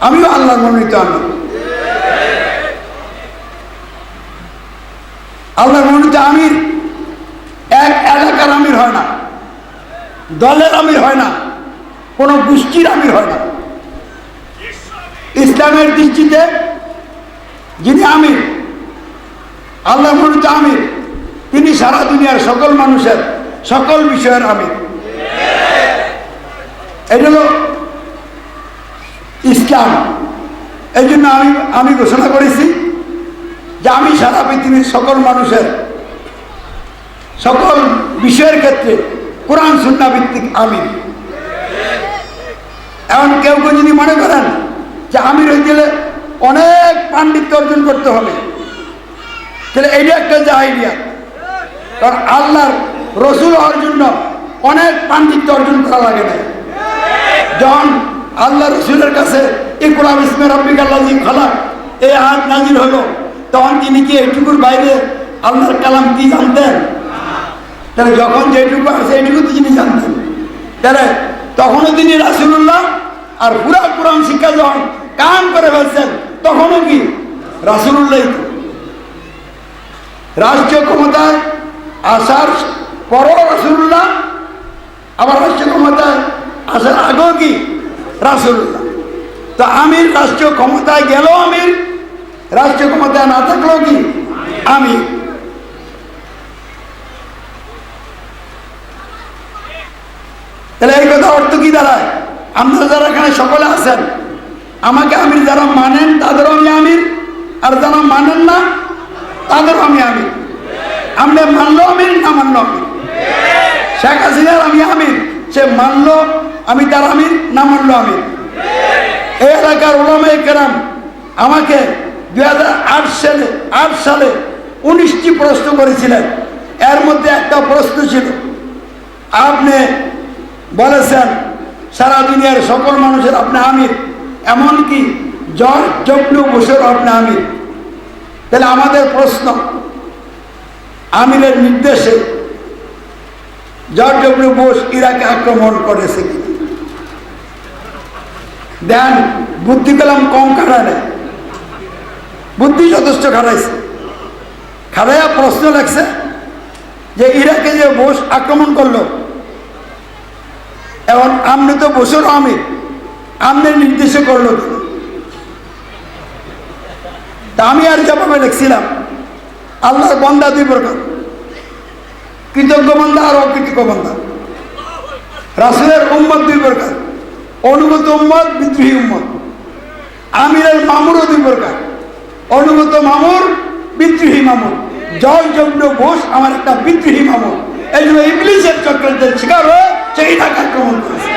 আমিও আল্লাহর মনোনীত আমির। আল্লাহর মনোনীত আমির এক এলাকার আমির হয় না, দলের আমির হয় না, কোনো গোষ্ঠীর আমির হয় না। ইসলামের দৃষ্টিতে যিনি আমির, আল্লাহর মনোনীত আমির, তিনি সারা দুনিয়ার সকল মানুষের সকল বিষয়ের আমির। এটা হলো ইসলাম। এই জন্য আমি ঘোষণা করেছি যে আমি সারা পৃথিবীর সকল মানুষের সকল বিষয়ের ক্ষেত্রে কোরআন সুন্নাহ ভিত্তিক আমির। এমন কেউ কেউ যদি মনে করেন যে আমির হয়ে গেলে অনেক পাণ্ডিত্য অর্জন করতে হবে, তাহলে এইটা একটা জাহিলিয়া। কারণ আল্লাহর রসুল হওয়ার জন্য অনেক পাণ্ডিত্য অর্জন করা লাগে না। যখন আল্লাহ রসুলের কাছে ইকরা বিসমি রাব্বিকাল লাযী খালাক এই আয়াত নাযিল হলো, তখন তিনি কি এইটুকুর বাইরে আল্লাহর কালাম কি জানতেন? তাহলে যখন যেটুকু আছে এইটুকু তো তিনি জানতেন। তাহলে তখনও তিনি রাসূলুল্লাহ, আর পুরা কোরআন শিক্ষা যখন কাম করে ফেলছেন তখনও কি রাসূলুল্লাহ। রাষ্ট্রীয় ক্ষমতায় আসার পরও রাসূলুল্লাহ, আবার রাষ্ট্রীয় ক্ষমতায় আসার আগেও কি রাসূলুল্লাহ। তো আমির রাষ্ট্রীয় ক্ষমতায় গেলেও আমির, রাষ্ট্রীয় ক্ষমতায় না থাকলেও কি আমির। তাহলে এই কথা অর্থ কি দাঁড়ায়? আপনারা যারা এখানে সকলে আছেন, আমাকে আমির যারা মানেন তাদেরও আমি আমির, আর যারা মানেন না তাদেরও আমি আমির। আপনি মানলো আমির, না মানলো আমির। শেখ হাসিনার আমি আমির, সে মানলো আমি তার আমির, না মানলো আমির। এই এলাকার উলামায়ে কেরাম আমাকে 2008 সালে 19টি প্রশ্ন করেছিলেন। এর মধ্যে একটা প্রশ্ন ছিল, আপনি বলেছেন সারা দুনিয়ার সকল মানুষের আপনি আমির, এমনকি জর্জ ডব্লিউ বুশের আপনি আমির। তাহলে আমাদের প্রশ্ন, আমিরের নির্দেশে জর্জ ডব্লিউ বুশ ইরাকে আক্রমণ করেছে কি? দেন বুদ্ধি পেলাম কম খাটায় নাই, বুদ্ধি যথেষ্ট খাটাইছে। খাটাইয়া প্রশ্ন লাগছে যে ইরাকে যে বুশ আক্রমণ করলো, এখন আপনি তো বুশের আমির, আপনার নির্দেশে করলো। তা আমি আর জবাবে লিখছিলাম, আল্লাহর বান্দা দুই প্রকার, কৃতজ্ঞ বান্দা আর অকৃতজ্ঞ বান্দা। রাসূলের উম্মত দুই প্রকার, অনুগত উম্মত, বিদ্রোহী উম্মত। আমিরের মামুরও দুই প্রকার, অনুগত মামুর, বিদ্রোহী মামুর। জর্জ ডব্লিউ বুশ আমার একটা বিদ্রোহী মামুর। এই জন্য ইবলিসের চক্রান্তের শিকার হয়ে সেই ইরাক আক্রমণ করেছে।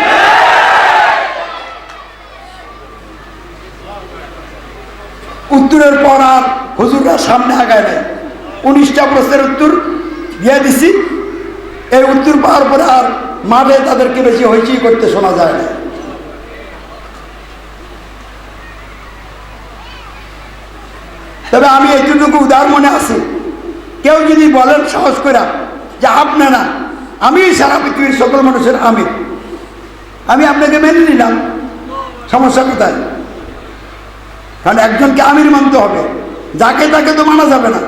উত্তরের পর আর হুজুররা সামনে আগায় নাই। 19টা প্রশ্নের উত্তর দিয়ে দিছি। এই উত্তর পাওয়ার পরে আর মাঠে তাদেরকে বেশি হইচই করতে শোনা যায় না। তবে আমি এইটুকু উদাহরণ মনে আছে, কেউ যদি বলেন সাহস করে যে আপনি না, আমি সারা পৃথিবীর সকল মানুষের আমির, আমি আপনাকে মেনে নিলাম, সমস্যা কোথায়? কারণ একজনকে আমির মানতে হবে, যাকে তাকে তো মানা যাবে না।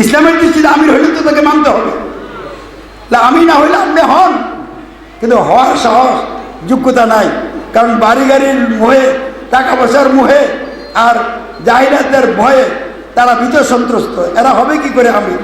ইসলামের দৃষ্টিতে আমির হইলে তো তাকে মানতে হবে। আমি না হইলে আপনি হন, কিন্তু হওয়ার সাহস যোগ্যতা নাই। কারণ বাড়ি গাড়ির মোহে, টাকা পয়সার মোহে আর জাহিলাতের ভয়ে তারা ভীত সন্ত্রস্ত। এরা হবে কি করে আমির?